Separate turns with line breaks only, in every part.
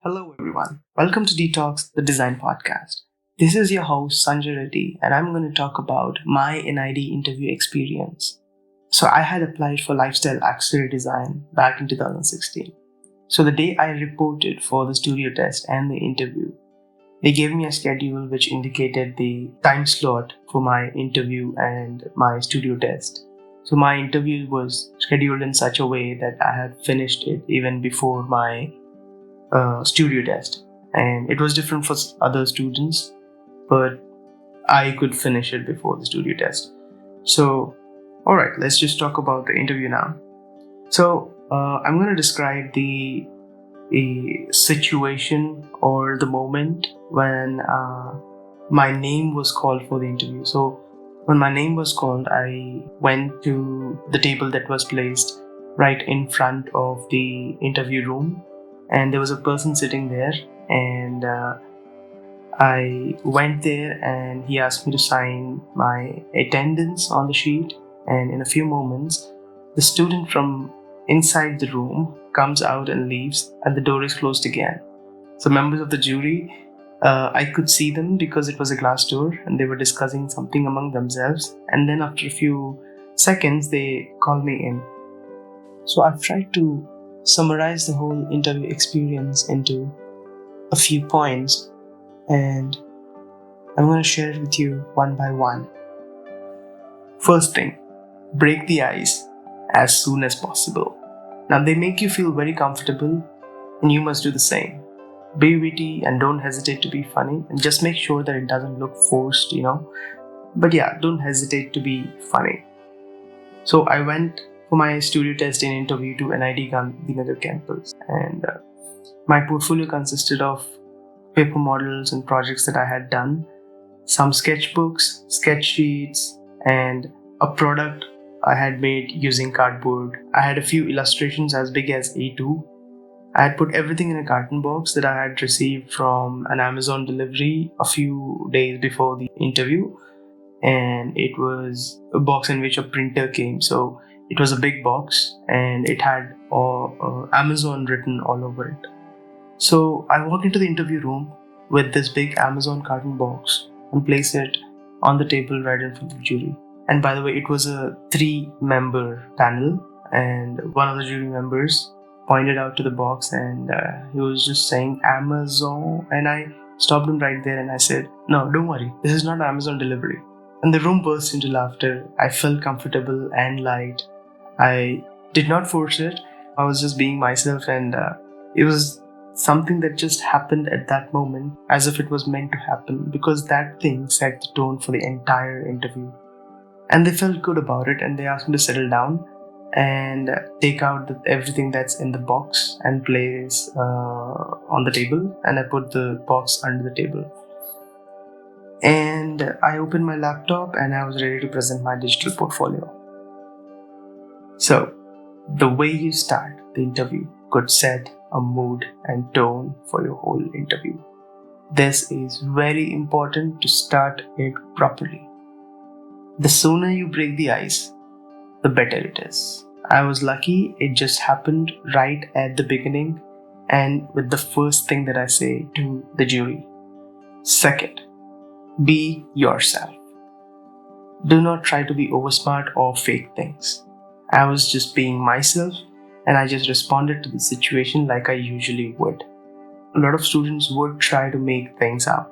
Hello, everyone. Welcome to Detox, the design podcast. This is your host, Sanjay Reddy, and I'm going to talk about my NID interview experience. So, I had applied for lifestyle accessory design back in 2016. So, the day I reported for the studio test and the interview, they gave me a schedule which indicated the time slot for my interview and my studio test. So, my interview was scheduled in such a way that I had finished it even before my studio test, and it was different for other students, but I could finish it before the studio test. So, all right, let's just talk about the interview now. So, I'm going to describe the situation or the moment when my name was called for the interview. So, when my name was called, I went to the table that was placed right in front of the interview room, and there was a person sitting there, and I went there and he asked me to sign my attendance on the sheet. And in a few moments, the student from inside the room comes out and leaves, and the door is closed again. So, members of the jury, I could see them because it was a glass door and they were discussing something among themselves. And then, after a few seconds, they called me in. So, I've tried to summarize the whole interview experience into a few points, and I'm going to share it with you one by one. First thing, break the ice as soon as possible. Now, they make you feel very comfortable, and you must do the same. Be witty and don't hesitate to be funny, and just make sure that it doesn't look forced, But yeah, don't hesitate to be funny. So, I went for my studio test and interview to NID Gandhinagar campus, and my portfolio consisted of paper models and projects that I had done, some sketchbooks, sketch sheets, and a product I had made using cardboard. I had a few illustrations as big as A2. I had put everything in a carton box that I had received from an Amazon delivery a few days before the interview, and it was a box in which a printer came. So it was a big box and it had Amazon written all over it. So I walked into the interview room with this big Amazon carton box and placed it on the table right in front of the jury. And by the way, it was a 3-member panel, and one of the jury members pointed out to the box, and he was just saying Amazon, and I stopped him right there and I said, "No, don't worry, this is not Amazon delivery." And the room burst into laughter. I felt comfortable and light. I did not force it. I was just being myself, and it was something that just happened at that moment as if it was meant to happen, because that thing set the tone for the entire interview. And they felt good about it, and they asked me to settle down and take out everything that's in the box and place on the table. And I put the box under the table. And I opened my laptop and I was ready to present my digital portfolio. So, the way you start the interview could set a mood and tone for your whole interview. This is very important to start it properly. The sooner you break the ice, the better it is. I was lucky, it just happened right at the beginning and with the first thing that I say to the jury. Second, be yourself. Do not try to be oversmart or fake things. I was just being myself, and I just responded to the situation like I usually would. A lot of students would try to make things up,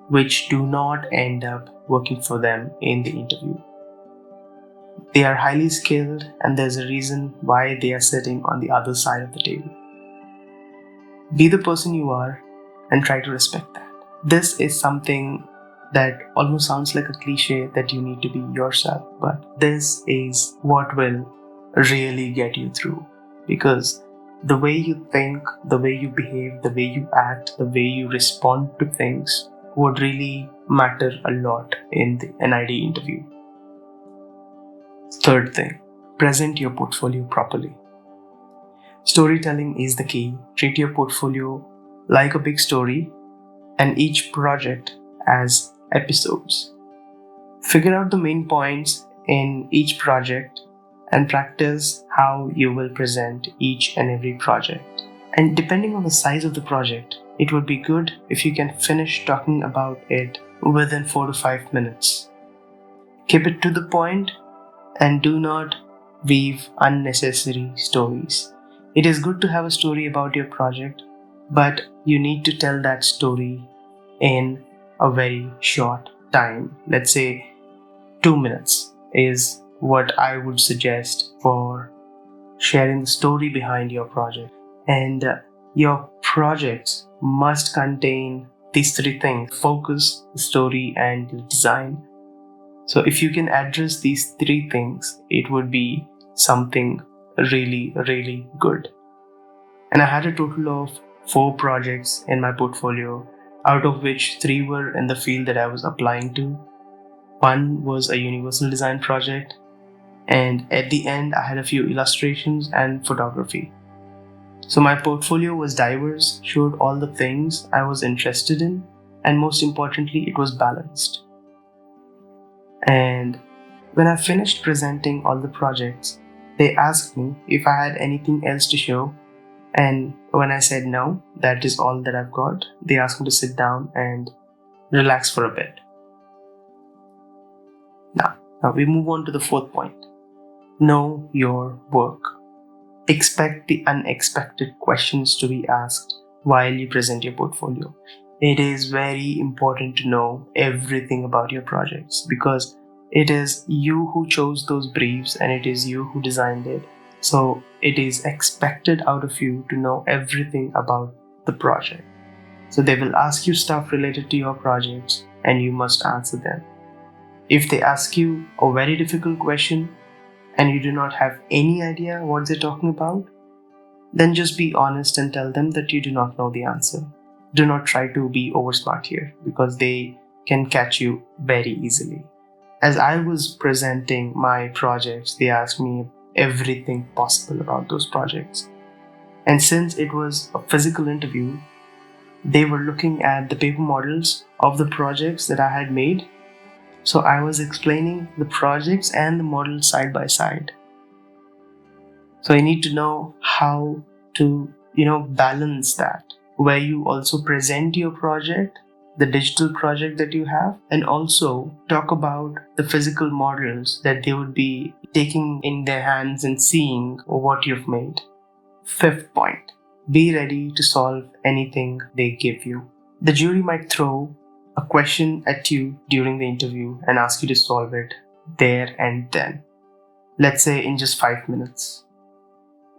which do not end up working for them in the interview. They are highly skilled, and there's a reason why they are sitting on the other side of the table. Be the person you are and try to respect that. This is something that almost sounds like a cliche that you need to be yourself, but this is what will really get you through, because the way you think, the way you behave, the way you act, the way you respond to things would really matter a lot in the NID interview. Third thing, present your portfolio properly. Storytelling is the key. Treat your portfolio like a big story and each project as episodes. Figure out the main points in each project and practice how you will present each and every project. And depending on the size of the project, it would be good if you can finish talking about it within 4 to 5 minutes. Keep it to the point and do not weave unnecessary stories. It is good to have a story about your project, but you need to tell that story in a very short time. Let's say 2 minutes is what I would suggest for sharing the story behind your project. And your projects must contain these three things: focus, story, and design. So if you can address these three things, it would be something really, really good. And I had a total of 4 projects in my portfolio, out of which 3 were in the field that I was applying to. One was a universal design project, and at the end, I had a few illustrations and photography. So my portfolio was diverse, showed all the things I was interested in, and most importantly, it was balanced. And when I finished presenting all the projects, they asked me if I had anything else to show. And when I said no, that is all that I've got, they asked me to sit down and relax for a bit. Now we move on to the fourth point. Know your work. Expect the unexpected questions to be asked while you present your portfolio. It is very important to know everything about your projects because it is you who chose those briefs and it is you who designed it. So it is expected out of you to know everything about the project. So they will ask you stuff related to your projects and you must answer them. If they ask you a very difficult question and you do not have any idea what they're talking about, then just be honest and tell them that you do not know the answer. Do not try to be oversmart here because they can catch you very easily. As I was presenting my projects, they asked me everything possible about those projects. And since it was a physical interview, they were looking at the paper models of the projects that I had made. So I was explaining the projects and the models side by side. So you need to know how to, balance that, where you also present your project, the digital project that you have, and also talk about the physical models that they would be taking in their hands and seeing what you've made. Fifth point, be ready to solve anything they give you. The jury might throw a question at you during the interview and ask you to solve it there and then. Let's say in just 5 minutes.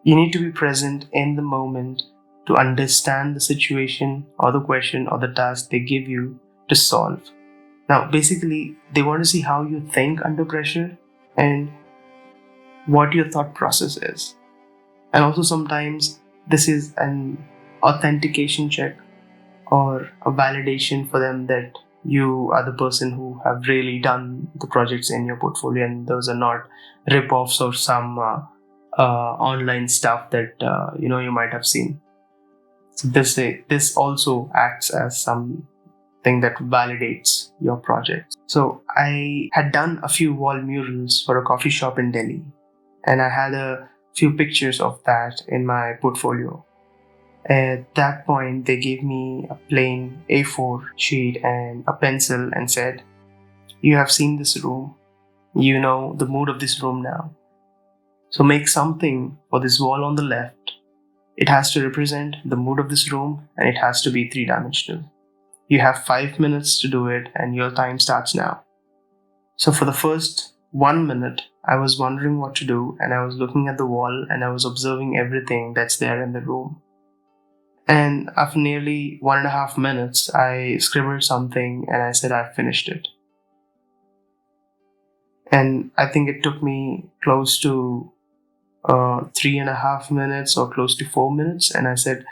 You need to be present in the moment to understand the situation or the question or the task they give you to solve. Now, basically, they want to see how you think under pressure and what your thought process is. And also sometimes this is an authentication check or a validation for them that you are the person who have really done the projects in your portfolio and those are not rip-offs or some online stuff that you might have seen. So this also acts as something that validates your project. So I had done a few wall murals for a coffee shop in Delhi, and I had a few pictures of that in my portfolio. At that point, they gave me a plain A4 sheet and a pencil and said, "You have seen this room. You know the mood of this room now. So make something for this wall on the left. It has to represent the mood of this room and it has to be 3-dimensional. You have 5 minutes to do it and your time starts now." So for the first 1 minute, I was wondering what to do and I was looking at the wall and I was observing everything that's there in the room. And after nearly 1.5 minutes, I scribbled something and I said I finished it. And I think it took me close to 3.5 minutes or close to 4 minutes. And I said,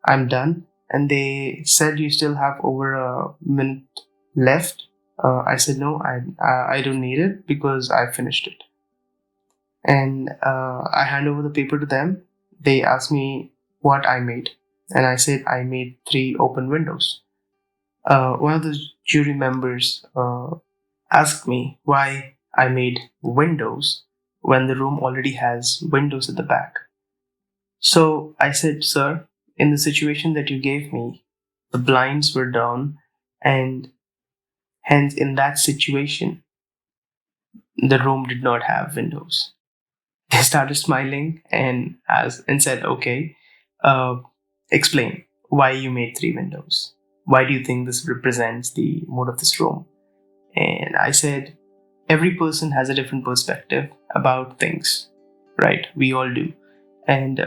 "I'm done." And they said, "You still have over a minute left." I said, "No, I don't need it because I finished it." And I hand over the paper to them. They asked me what I made. And I said, "I made 3 open windows." One of the jury members asked me why I made windows when the room already has windows at the back. So I said, "Sir, in the situation that you gave me, the blinds were down, and hence in that situation, the room did not have windows. They started smiling and said, "Okay, uh, explain why you made 3 windows. Why do you think this represents the mood of this room?" And I said, every person has a different perspective about things, right? We all do. And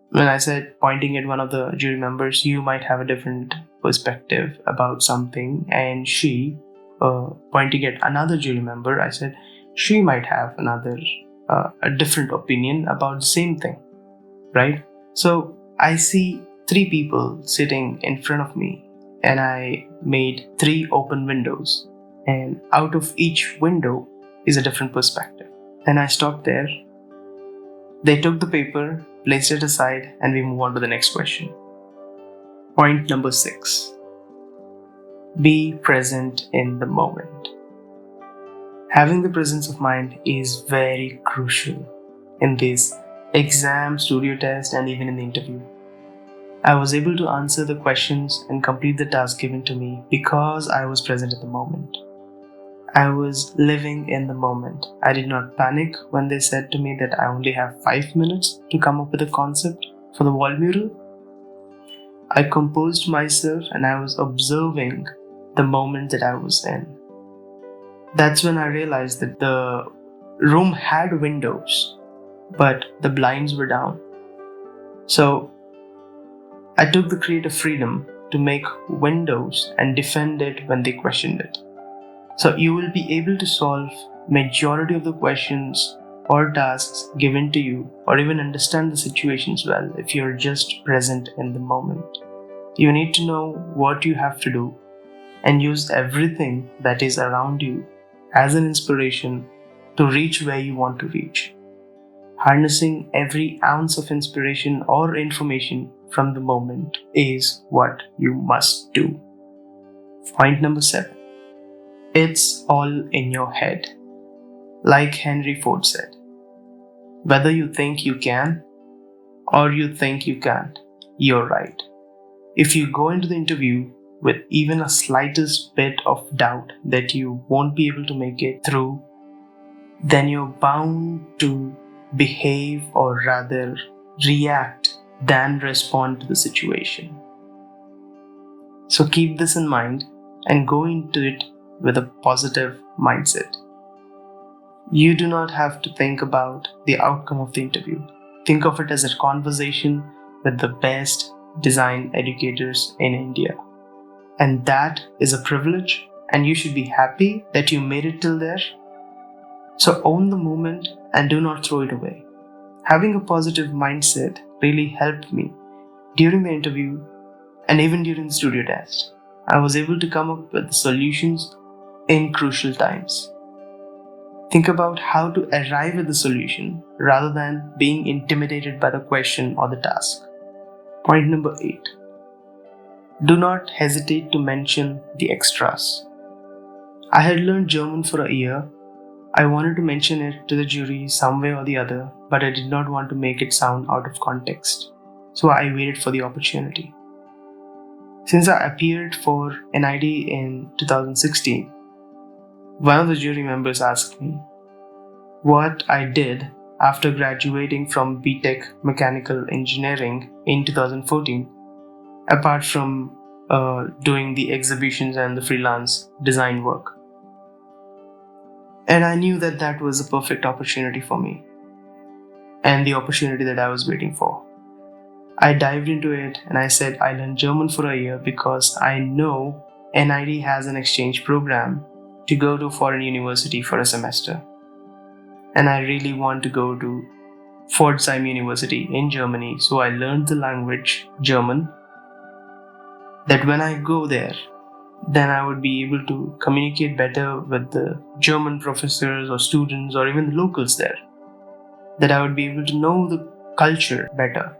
when I said, pointing at one of the jury members, you might have a different perspective about something, and she, pointing at another jury member, I said, she might have a different opinion about the same thing, right? So I see 3 people sitting in front of me, and I made 3 open windows, and out of each window is a different perspective. And I stopped there. They took the paper, placed it aside, and we move on to the next question. Point number 6. Be present in the moment. Having the presence of mind is very crucial in this exam, studio test, and even in the interview. I was able to answer the questions and complete the task given to me because I was present in the moment. I was living in the moment. I did not panic when they said to me that I only have 5 minutes to come up with a concept for the wall mural. I composed myself and I was observing the moment that I was in. That's when I realized that the room had windows, but the blinds were down. So I took the creative freedom to make windows and defend it when they questioned it. So you will be able to solve majority of the questions or tasks given to you, or even understand the situations well if you're just present in the moment. You need to know what you have to do and use everything that is around you as an inspiration to reach where you want to reach. Harnessing every ounce of inspiration or information from the moment is what you must do. Point number 7. It's all in your head. Like Henry Ford said, whether you think you can or you think you can't, you're right. If you go into the interview with even a slightest bit of doubt that you won't be able to make it through, then you're bound to behave, or rather react, than respond to the situation. So keep this in mind and go into it with a positive mindset. You do not have to think about the outcome of the interview. Think of it as a conversation with the best design educators in India. And that is a privilege, and you should be happy that you made it till there. So own the moment and do not throw it away. Having a positive mindset really helped me during the interview and even during the studio test. I was able to come up with solutions in crucial times. Think about how to arrive at the solution rather than being intimidated by the question or the task. Point number 8. Do not hesitate to mention the extras. I had learned German for a year. I wanted to mention it to the jury some way or the other, but I did not want to make it sound out of context. So I waited for the opportunity. Since I appeared for NID in 2016, one of the jury members asked me what I did after graduating from BTech Mechanical Engineering in 2014, apart from doing the exhibitions and the freelance design work. And I knew that that was a perfect opportunity for me, and the opportunity that I was waiting for. I dived into it and I said I learned German for a year because I know NID has an exchange program to go to foreign university for a semester. And I really want to go to Pforzheim University in Germany, so I learned the language German, that when I go there, then I would be able to communicate better with the German professors or students or even the locals there, that I would be able to know the culture better.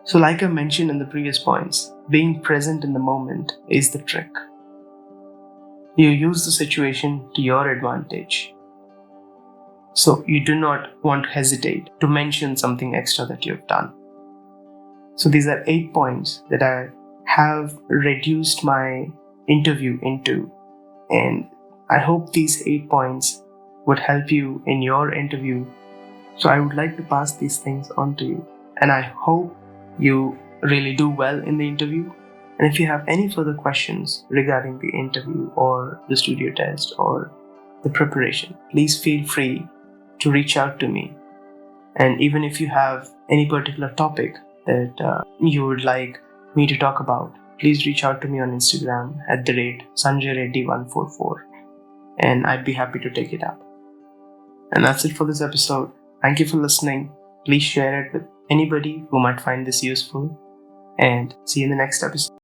So like I mentioned in the previous points, being present in the moment is the trick. You use the situation to your advantage. So you do not want to hesitate to mention something extra that you've done. So these are 8 points that I have reduced my interview into, and I hope these 8 points would help you in your interview. So I would like to pass these things on to you, and I hope you really do well in the interview. And if you have any further questions regarding the interview or the studio test or the preparation, please feel free to reach out to me. And even if you have any particular topic that you would like me to talk about, please reach out to me on Instagram at the rate Sanjay Reddy 144, and I'd be happy to take it up. And that's it for this episode. Thank you for listening. Please share it with anybody who might find this useful, and see you in the next episode.